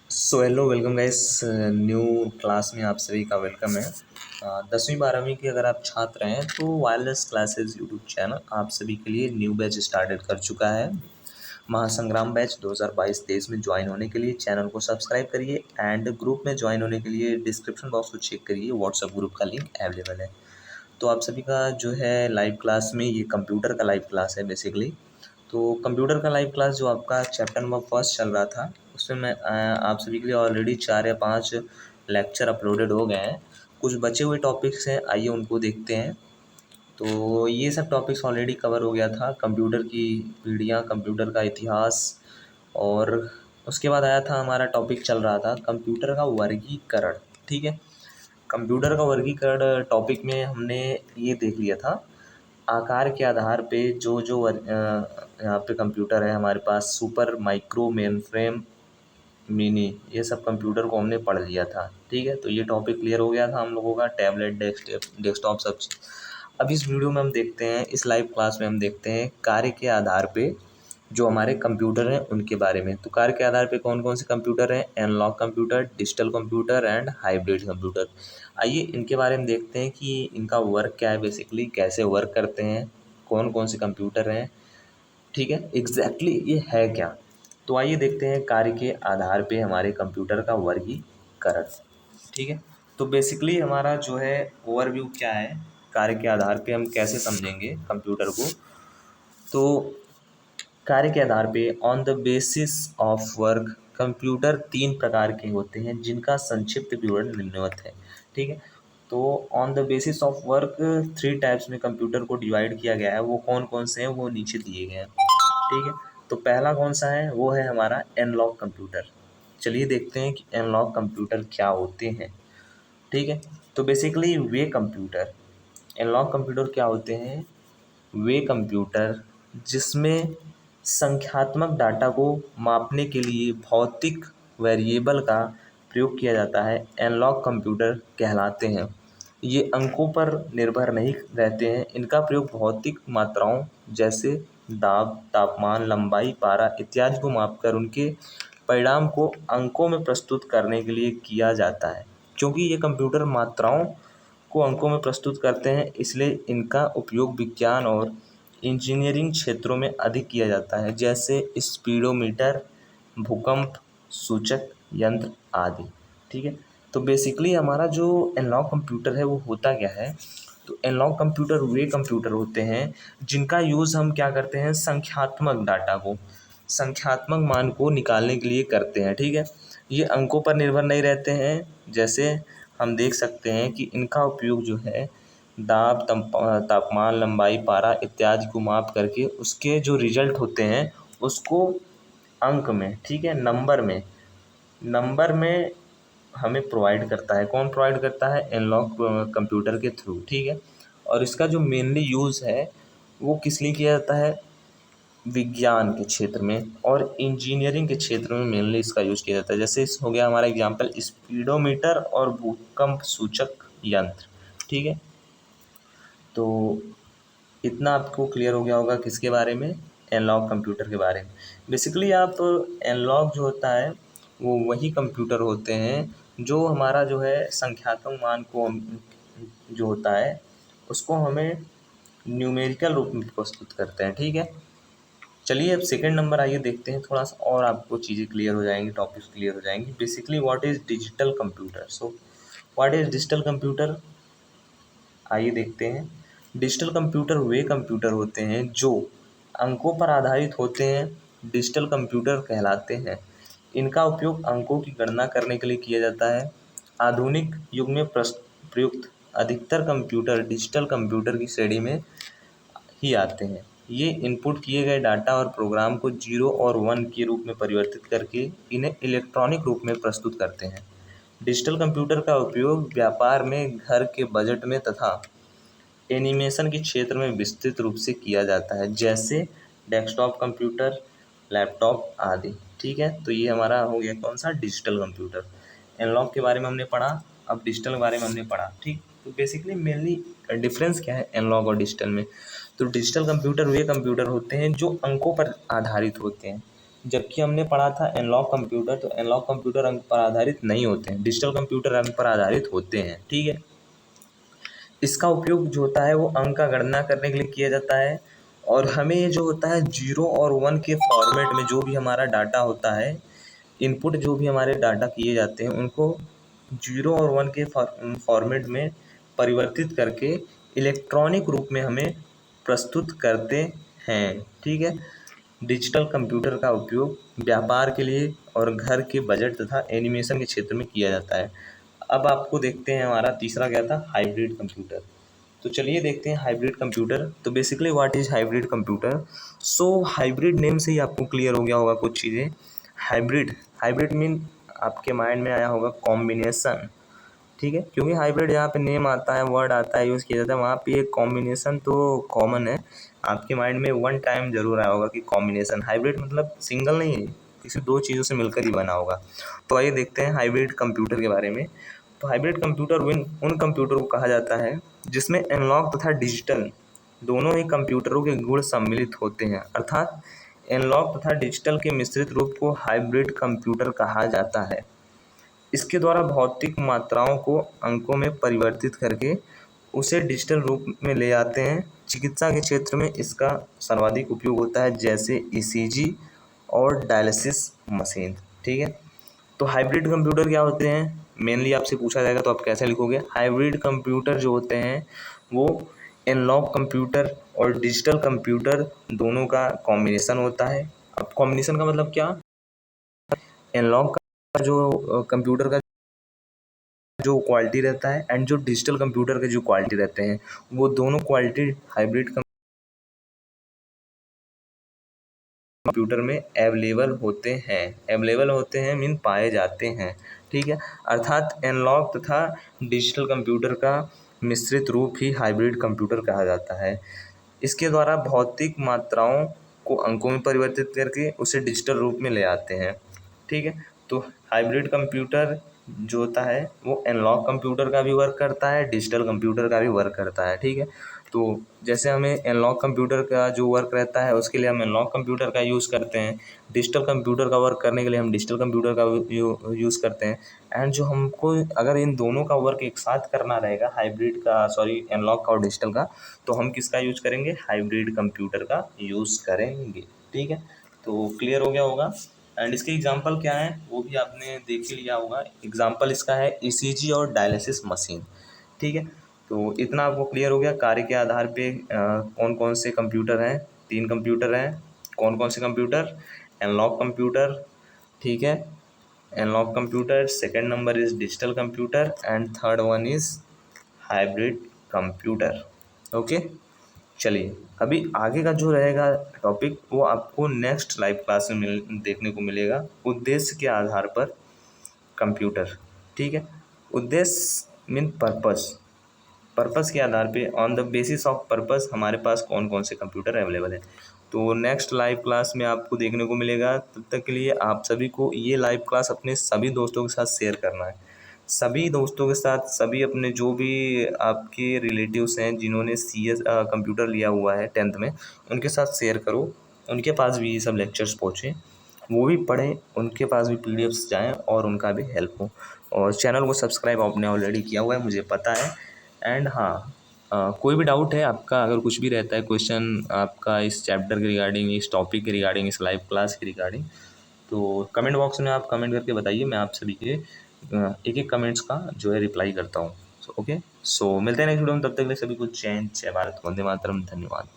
Hello welcome guys. New class में आप सभी का वेलकम है। 10वीं 12वीं के अगर आप छात्र हैं तो वायरलेस क्लासेस यूट्यूब चैनल आप सभी के लिए न्यू बैच स्टार्टेड कर चुका है। महासंग्राम बैच 2022-23 में ज्वाइन होने के लिए चैनल को सब्सक्राइब करिए एंड ग्रुप में ज्वाइन होने के लिए डिस्क्रिप्शन बॉक्स को चेक करिए, व्हाट्सएप ग्रुप का लिंक अवेलेबल है। तो आप सभी का जो है लाइव क्लास में ये कंप्यूटर का लाइव क्लास है बेसिकली। तो कंप्यूटर का लाइव क्लास जो आपका चैप्टर नंबर फर्स्ट चल रहा था उसमें मैं आप सभी के लिए ऑलरेडी 4 या 5 लेक्चर अपलोडेड हो गए हैं। कुछ बचे हुए टॉपिक्स हैं, आइए उनको देखते हैं। तो ये सब टॉपिक्स ऑलरेडी कवर हो गया था, कंप्यूटर की पीढ़ियाँ, कंप्यूटर का इतिहास। और उसके बाद आया था हमारा टॉपिक चल रहा था कंप्यूटर का वर्गीकरण। ठीक है, कंप्यूटर का वर्गीकरण टॉपिक में हमने ये देख लिया था आकार के आधार पे जो जो यहाँ पे कंप्यूटर है हमारे पास, super, micro, mainframe, mini, ये सब कंप्यूटर को हमने पढ़ लिया था। ठीक है, तो ये टॉपिक क्लियर हो गया था हम लोगों का, टैबलेट, डेस्कटॉप सब चीज़। अब इस वीडियो में हम देखते हैं, इस लाइव क्लास में हम देखते हैं कार्य के आधार पे जो हमारे कंप्यूटर हैं उनके बारे में। तो कार्य के आधार पे कौन कौन से कंप्यूटर हैं? Analogue computer, digital computer and hybrid computer. आइए इनके बारे में देखते हैं कि इनका वर्क क्या है, बेसिकली कैसे वर्क करते हैं, कौन कौन से कंप्यूटर हैं। ठीक है, एग्जैक्टली ये है क्या। तो आइए देखते हैं कार्य के आधार पे हमारे कंप्यूटर का वर्गीकरण। ठीक है, तो बेसिकली हमारा जो है ओवरव्यू क्या है, कार्य के आधार पे हम कैसे समझेंगे कंप्यूटर को। तो कार्य के आधार पे on the basis of work, computer 3 प्रकार के होते हैं जिनका संक्षिप्त विवरण निम्नवत है। ठीक है, तो on the basis of work 3 types में कंप्यूटर को डिवाइड किया गया है। वो कौन कौन से हैं वो नीचे दिए गए हैं। ठीक है, तो पहला कौन सा है, वो है हमारा एनालॉग कंप्यूटर। चलिए देखते हैं कि एनालॉग कंप्यूटर क्या होते हैं। ठीक है, तो बेसिकली वे कंप्यूटर, एनालॉग कंप्यूटर क्या होते हैं? वे कंप्यूटर जिसमें संख्यात्मक डाटा को मापने के लिए भौतिक वेरिएबल का प्रयोग किया जाता है, एनालॉग कंप्यूटर कहलाते हैं। ये अंकों पर निर्भर नहीं रहते हैं, इनका प्रयोग भौतिक मात्राओं जैसे दाब, तापमान, लंबाई, पारा इत्यादि को मापकर उनके परिणाम को अंकों में प्रस्तुत करने के लिए किया जाता है। क्योंकि ये कंप्यूटर मात्राओं को अंकों में प्रस्तुत करते हैं, इसलिए इनका उपयोग विज्ञान और इंजीनियरिंग क्षेत्रों में अधिक किया जाता है, जैसे स्पीडोमीटर, भूकंप सूचक यंत्र आदि। ठीक है, तो बेसिकली हमारा जो एनालॉग कंप्यूटर है वो होता क्या है? तो एनालॉग कंप्यूटर वे कंप्यूटर होते हैं जिनका यूज़ हम क्या करते हैं, संख्यात्मक डाटा को, संख्यात्मक मान को निकालने के लिए करते हैं। ठीक है, ये अंकों पर निर्भर नहीं रहते हैं। जैसे हम देख सकते हैं कि इनका उपयोग जो है दाब, तापमान, लंबाई, पारा इत्यादि को माप करके उसके जो रिजल्ट होते हैं उसको अंक में, ठीक है, नंबर में हमें प्रोवाइड करता है। कौन प्रोवाइड करता है? एनालॉग कंप्यूटर के थ्रू। ठीक है, और इसका जो मेनली यूज़ है वो किस लिए किया जाता है? विज्ञान के क्षेत्र में और इंजीनियरिंग के क्षेत्र में मेनली इसका यूज़ किया जाता है। जैसे इस हो गया हमारा एग्जांपल स्पीडोमीटर और भूकंप सूचक यंत्र। ठीक है, तो इतना आपको क्लियर हो गया होगा किसके बारे में? एनालॉग कंप्यूटर के बारे में। बेसिकली आप एनालॉग जो होता है वो वही कंप्यूटर होते हैं जो हमारा जो है संख्यात्मक मान को जो होता है उसको हमें न्यूमेरिकल रूप में प्रस्तुत करते हैं। ठीक है, चलिए अब सेकंड नंबर आइए देखते हैं, थोड़ा सा और आपको चीज़ें क्लियर हो जाएंगी, टॉपिक्स क्लियर हो जाएंगी। Basically what is digital computer. So what is digital computer, आइए देखते हैं। डिजिटल कंप्यूटर वे कंप्यूटर होते हैं जो अंकों पर आधारित होते हैं, डिजिटल कंप्यूटर कहलाते हैं। इनका उपयोग अंकों की गणना करने के लिए किया जाता है। आधुनिक युग में प्रयुक्त अधिकतर कंप्यूटर डिजिटल कंप्यूटर की श्रेणी में ही आते हैं। ये इनपुट किए गए डाटा और प्रोग्राम को 0 और 1 के रूप में परिवर्तित करके इन्हें इलेक्ट्रॉनिक रूप में प्रस्तुत करते हैं। डिजिटल कंप्यूटर का उपयोग व्यापार में, घर के बजट में तथा एनिमेशन के क्षेत्र में विस्तृत रूप से किया जाता है, जैसे डेस्कटॉप कंप्यूटर, लैपटॉप आदि। ठीक है, तो ये हमारा हो गया कौन सा? Digital computer. एनालॉग के बारे में हमने पढ़ा, अब डिजिटल के बारे में हमने पढ़ा। ठीक, तो बेसिकली मेनली डिफरेंस क्या है एनालॉग और डिजिटल में? तो डिजिटल कंप्यूटर वे कंप्यूटर होते हैं जो अंकों पर आधारित होते हैं। जबकि हमने पढ़ा था एनालॉग कंप्यूटर, तो एनालॉग कंप्यूटर अंक पर आधारित नहीं होते हैं, डिजिटल कंप्यूटर अंक पर आधारित होते हैं। ठीक है, इसका उपयोग जो होता है वो अंक का गणना करने के लिए किया जाता है, और हमें ये जो होता है 0 और 1 के फॉर्मेट में जो भी हमारा डाटा होता है, इनपुट जो भी हमारे डाटा किए जाते हैं उनको 0 और 1 के फॉर्मेट में परिवर्तित करके इलेक्ट्रॉनिक रूप में हमें प्रस्तुत करते हैं। ठीक है, डिजिटल कंप्यूटर का उपयोग व्यापार के लिए और घर के बजट तथा एनिमेशन के क्षेत्र में किया जाता है। अब आपको देखते हैं, हमारा तीसरा क्या था, हाइब्रिड कंप्यूटर। तो चलिए देखते हैं हाइब्रिड कंप्यूटर। तो basically what is hybrid computer? So hybrid name से ही आपको क्लियर हो गया होगा कुछ चीज़ें। हाइब्रिड, हाइब्रिड मीन आपके माइंड में आया होगा कॉम्बिनेशन। ठीक है, क्योंकि हाइब्रिड जहाँ पे नेम आता है, वर्ड आता है, यूज़ किया जाता है, वहाँ पे एक कॉम्बिनेशन तो कॉमन है। आपके माइंड में वन टाइम जरूर आया होगा कि कॉम्बिनेशन, हाइब्रिड मतलब सिंगल नहीं है, किसी दो चीज़ों से मिलकर ही बना होगा। तो आइए देखते हैं हाइब्रिड कंप्यूटर के बारे में। तो हाइब्रिड कंप्यूटर उन कंप्यूटर को कहा जाता है जिसमें एनालॉग तथा डिजिटल दोनों ही कंप्यूटरों के गुण सम्मिलित होते हैं, अर्थात एनालॉग तथा डिजिटल के मिश्रित रूप को हाइब्रिड कंप्यूटर कहा जाता है। इसके द्वारा भौतिक मात्राओं को अंकों में परिवर्तित करके उसे डिजिटल रूप में ले आते हैं। चिकित्सा के क्षेत्र में इसका सर्वाधिक उपयोग होता है, जैसे ईसीजी और डायलिसिस मशीन। ठीक है, तो हाइब्रिड कंप्यूटर क्या होते हैं, मेनली आपसे पूछा जाएगा तो आप कैसे लिखोगे। हाइब्रिड कंप्यूटर जो होते हैं वो एनालॉग कंप्यूटर और डिजिटल कंप्यूटर दोनों का कॉम्बिनेशन होता है। अब कॉम्बिनेशन का मतलब क्या, एनालॉग का जो कंप्यूटर का जो क्वालिटी रहता है एंड जो डिजिटल कंप्यूटर के जो क्वालिटी रहते हैं, वो दोनों क्वालिटी हाइब्रिड कंप्यूटर में अवेलेबल होते हैं मीन पाए जाते हैं। ठीक है, अर्थात एनालॉग तथा डिजिटल कंप्यूटर का मिश्रित रूप ही हाइब्रिड कंप्यूटर कहा जाता है। इसके द्वारा भौतिक मात्राओं को अंकों में परिवर्तित करके उसे डिजिटल रूप में ले आते हैं। ठीक है, तो हाइब्रिड कंप्यूटर जो होता है वो एनालॉग कंप्यूटर का भी वर्क करता है, डिजिटल कंप्यूटर का भी वर्क करता है। ठीक है, तो जैसे हमें एनालॉग कंप्यूटर का जो वर्क रहता है उसके लिए हम एनालॉग कंप्यूटर का यूज़ करते हैं, डिजिटल कंप्यूटर का वर्क करने के लिए हम डिजिटल कंप्यूटर का यूज़ करते हैं। एंड जो हमको अगर इन दोनों का वर्क एक साथ करना रहेगा, हाइब्रिड का सॉरी एनालॉग का और डिजिटल का, तो हम किसका यूज़ करेंगे, हाइब्रिड कंप्यूटर का यूज़ करेंगे। ठीक है, तो क्लियर हो गया होगा। एंड इसके एग्जांपल क्या है वो भी आपने देख ही लिया होगा। एग्जांपल इसका है ईसीजी और डायलिसिस मशीन। ठीक है, तो इतना आपको क्लियर हो गया। कार्य के आधार पे कौन कौन से कंप्यूटर हैं, 3 कंप्यूटर हैं। कौन कौन से कंप्यूटर, एनालॉग कंप्यूटर, ठीक है, analogue computer, second number is digital computer and third one is hybrid computer. Okay, चलिए अभी आगे का जो रहेगा टॉपिक वो आपको नेक्स्ट लाइव क्लास में देखने को मिलेगा, उद्देश्य के आधार पर कंप्यूटर। ठीक है, उद्देश्य मीन पर्पस, पर्पस के आधार पे on the basis of purpose हमारे पास कौन कौन से कंप्यूटर अवेलेबल है। तो नेक्स्ट लाइव क्लास में आपको देखने को मिलेगा। तब तक के लिए आप सभी को ये लाइव क्लास अपने सभी दोस्तों के साथ शेयर करना है, सभी दोस्तों के साथ, सभी अपने जो भी आपके रिलेटिव्स हैं जिन्होंने CS कंप्यूटर लिया हुआ है 10th में, उनके साथ शेयर करो, उनके पास भी ये सब लेक्चर्स पहुँचे, वो भी पढ़ें, उनके पास भी PDFs जाएँ और उनका भी हेल्प हो। और चैनल को सब्सक्राइब आपने ऑलरेडी किया हुआ है मुझे पता है। एंड हाँ, कोई भी डाउट है आपका, अगर कुछ भी रहता है क्वेश्चन आपका इस चैप्टर के रिगार्डिंग, इस टॉपिक के रिगार्डिंग, इस लाइव क्लास के रिगार्डिंग, तो कमेंट बॉक्स में आप कमेंट करके बताइए, मैं आप सभी के एक एक कमेंट्स का जो है रिप्लाई करता हूँ। ओके, सो मिलते हैं नेक्स्ट वीडियो में, तब तक के लिए सभी को जय हिंद, जय भारत, वंदे मातरम, धन्यवाद।